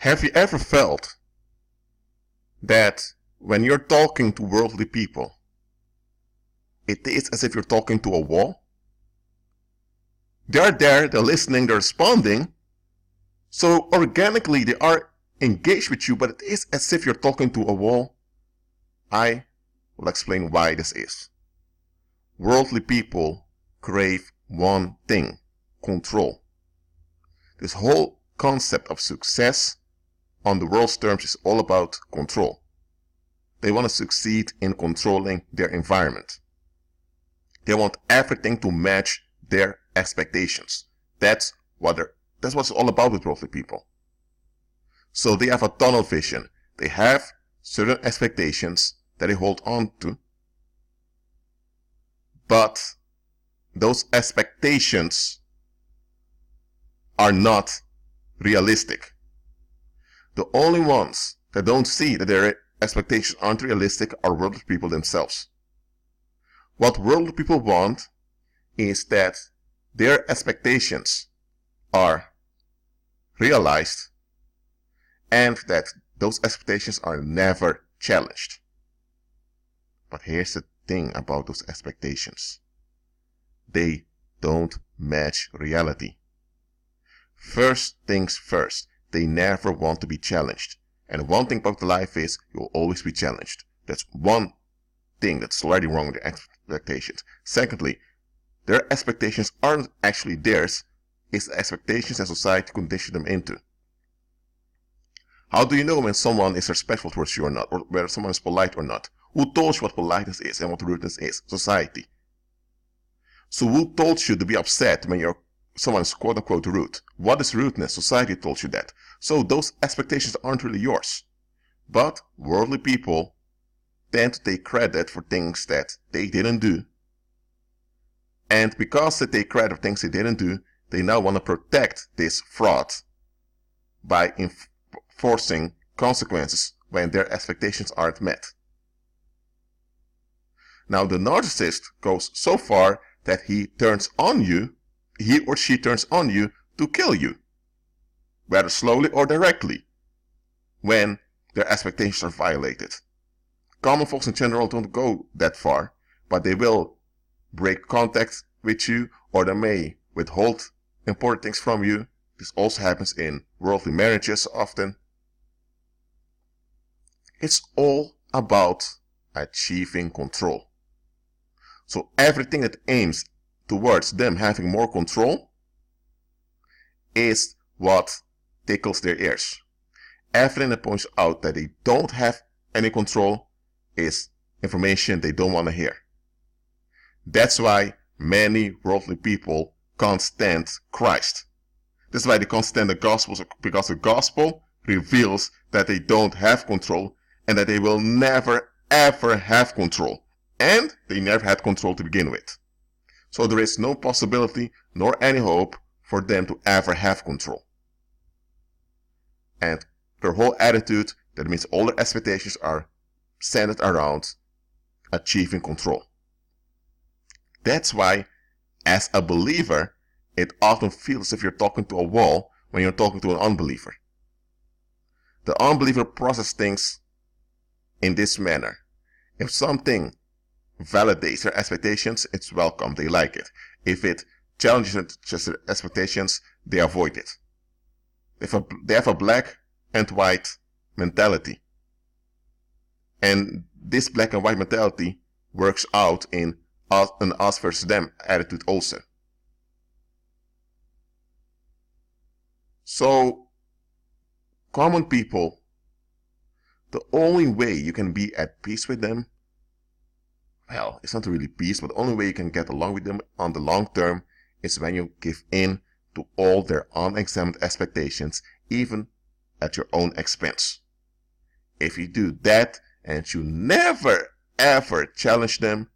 Have you ever felt that when you're talking to worldly people, it is as if you're talking to a wall? They're there, they're listening, they're responding, so organically they are engaged with you, but it is as if you're talking to a wall. I will explain why this is. Worldly people crave one thing: control. This whole concept of success on the world's terms is all about control. They want to succeed in controlling their environment. They want everything to match their expectations. That's what it's all about with worldly people. So they have a tunnel vision. They have certain expectations that they hold on to, but those expectations are not realistic. The only ones that don't see that their expectations aren't realistic are worldly people themselves. What worldly people want is that their expectations are realized and that those expectations are never challenged. But here's the thing about those expectations: they don't match reality. First things first, they never want to be challenged. And one thing about life is you'll always be challenged. That's one thing that's slightly wrong with their expectations. Secondly, their expectations aren't actually theirs. It's the expectations that society conditioned them into. How do you know when someone is respectful towards you or not, or whether someone is polite or not? Who told you what politeness is and what rudeness is? Society. So who told you to be upset when someone is quote-unquote rude? What is rudeness? Society told you that. So those expectations aren't really yours. But worldly people tend to take credit for things that they didn't do. And because they take credit for things they didn't do, they now want to protect this fraud by enforcing consequences when their expectations aren't met. Now the narcissist goes so far that he or she turns on you to kill you, whether slowly or directly, when their expectations are violated. Common folks in general don't go that far, but they will break contact with you, or they may withhold important things from you. This also happens in worldly marriages often. It's all about achieving control. So everything that aims towards them having more control is what tickles their ears. Everything that points out that they don't have any control is information they don't want to hear. That's why many worldly people can't stand Christ. This is why they can't stand the gospel, because the gospel reveals that they don't have control and that they will never ever have control. And they never had control to begin with. So there is no possibility nor any hope for them to ever have control. And their whole attitude, that means all their expectations are centered around achieving control. That's why, as a believer, it often feels as if you're talking to a wall when you're talking to an unbeliever. The unbeliever processes things in this manner. If something validates their expectations, it's welcome, they like it. If it challenges their expectations, they avoid it. They have a black and white mentality. And this black and white mentality works out in an us versus them attitude also. So, common people, the only way you can be at peace with them, well, it's not really peace, but the only way you can get along with them on the long term is when you give in to all their unexamined expectations, even at your own expense. If you do that and you never ever challenge them,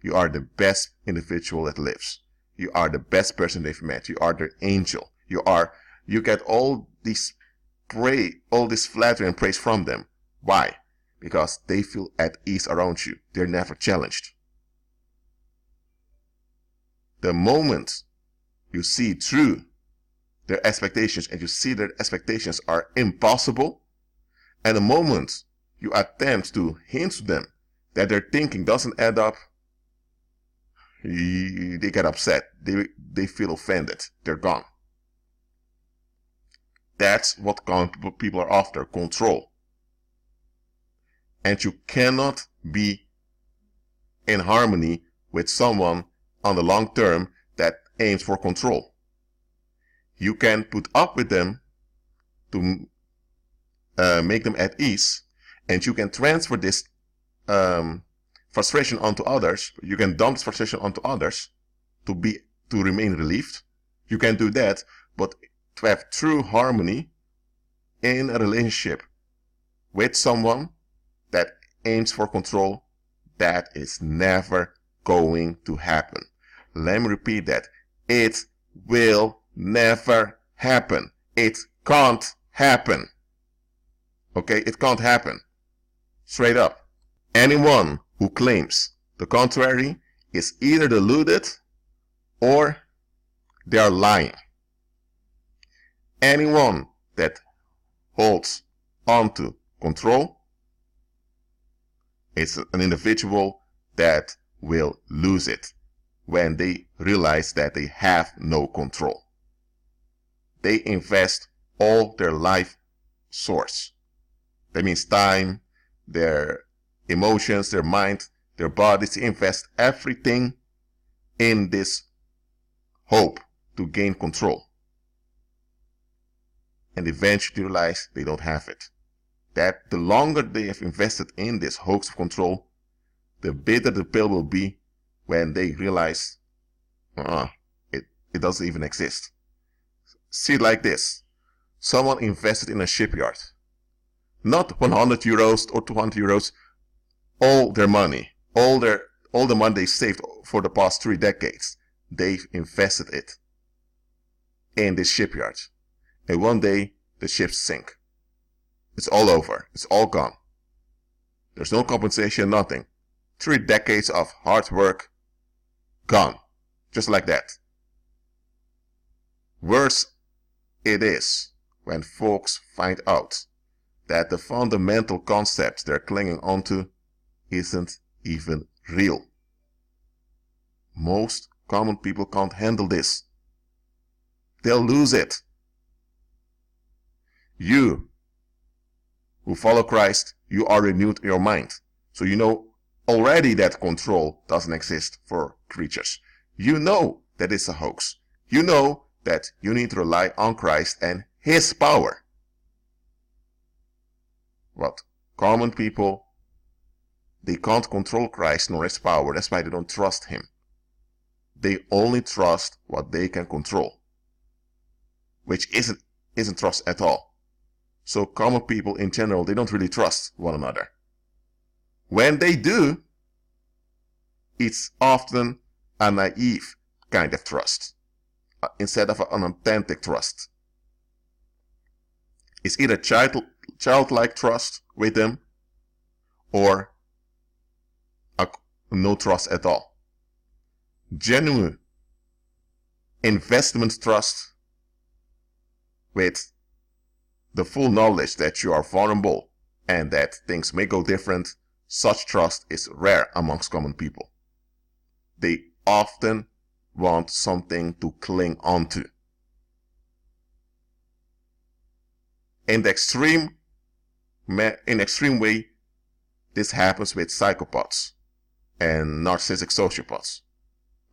you are the best individual that lives. You are the best person they've met. You are their angel. You get all this flattery and praise from them. Why? Because they feel at ease around you. They're never challenged. The moment you see through their expectations and you see their expectations are impossible, and the moment you attempt to hint to them that their thinking doesn't add up, they get upset. They feel offended. They're gone. That's what people are after, control. And you cannot be in harmony with someone on the long term that aims for control. You can put up with them to make them at ease, and you can transfer this frustration onto others. You can dump this frustration onto others to remain relieved. You can do that, but to have true harmony in a relationship with someone that aims for control, that is never going to happen. Let me repeat that. It will never happen. It can't happen. Okay, it can't happen. Straight up. Anyone who claims the contrary is either deluded or they are lying. Anyone that holds onto control is an individual that will lose it when they realize that they have no control. They invest all their life source. That means time, their emotions, their mind, their bodies. They invest everything in this hope to gain control. And eventually realize they don't have it. That the longer they have invested in this hoax of control, the bitter the pill will be when they realize it doesn't even exist. See it like this. Someone invested in a shipyard. Not 100 euros or 200 euros, all their money, all the money they saved for the past 3 decades, they've invested it in this shipyard. And one day, the ships sink. It's all over. It's all gone. There's no compensation, nothing. 3 decades of hard work, gone. Just like that. Worse it is when folks find out that the fundamental concept they're clinging onto isn't even real. Most common people can't handle this. They'll lose it. You who follow Christ, you are renewed in your mind. So you know already that control doesn't exist for creatures. You know that it's a hoax. You know that you need to rely on Christ and His power. What? Common people, they can't control Christ nor His power. That's why they don't trust Him. They only trust what they can control, which isn't trust at all. So common people in general, they don't really trust one another. When they do, it's often a naive kind of trust instead of an authentic trust. It's either childlike trust with them or no trust at all. Genuine investment trust with the full knowledge that you are vulnerable and that things may go different, such trust is rare amongst common people. They often want something to cling onto. In extreme way, this happens with psychopaths and narcissistic sociopaths.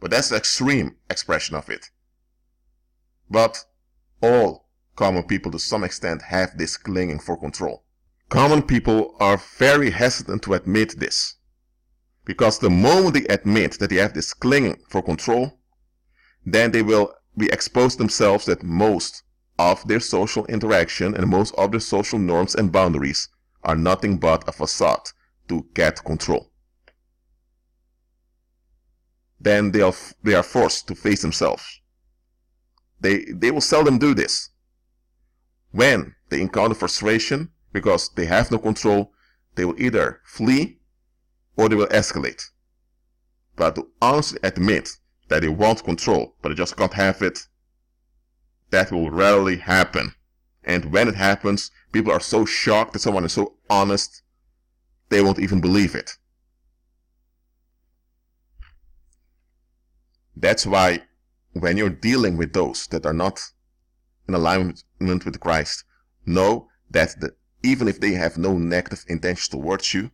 But that's the extreme expression of it. But all common people to some extent have this clinging for control. Common people are very hesitant to admit this, because the moment they admit that they have this clinging for control, then they will be exposed themselves that most of their social interaction and most of their social norms and boundaries are nothing but a facade to get control. Then they are forced to face themselves. They will seldom do this. When they encounter frustration because they have no control, they will either flee or they will escalate. But to honestly admit that they want control but they just can't have it, that will rarely happen. And when it happens, people are so shocked that someone is so honest, they won't even believe it. That's why when you're dealing with those that are not in alignment with Christ, know that even if they have no negative intentions towards you,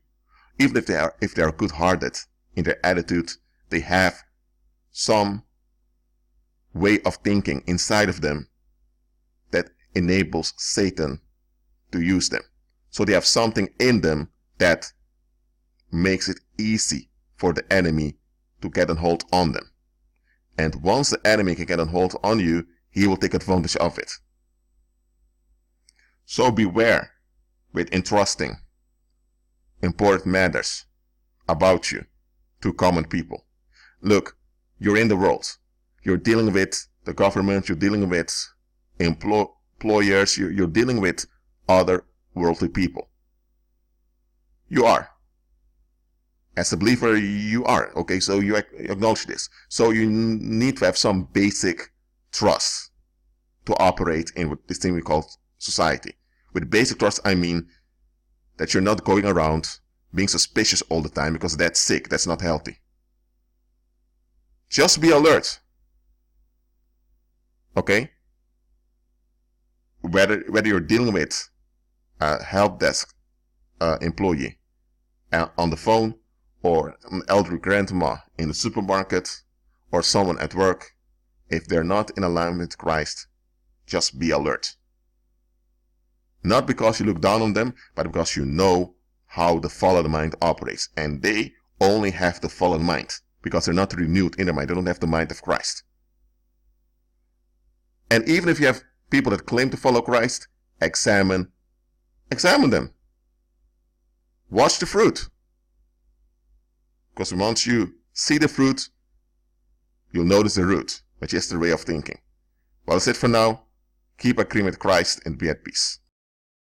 even if they are good-hearted in their attitude, they have some way of thinking inside of them that enables Satan to use them. So they have something in them that makes it easy for the enemy to get a hold on them. And once the enemy can get a hold on you, he will take advantage of it. So beware with entrusting important matters about you to common people. Look, you're in the world. You're dealing with the government, you're dealing with employers, you're dealing with other worldly people. You are. As a believer, you are. Okay, so you acknowledge this. So you need to have some basic trust to operate in this thing we call society. With basic trust, I mean that you're not going around being suspicious all the time, because that's sick, that's not healthy. Just be alert. Okay? Whether you're dealing with a help desk employee on the phone, or an elderly grandma in the supermarket, or someone at work, if they're not in alignment with Christ, just be alert. Not because you look down on them, but because you know how the fallen mind operates. And they only have the fallen mind because they're not renewed in their mind. They don't have the mind of Christ. And even if you have people that claim to follow Christ, examine them. Watch the fruit. Because once you see the fruit, you'll notice the root, which is the way of thinking. Well, that's it for now. Keep agreeing with Christ and be at peace.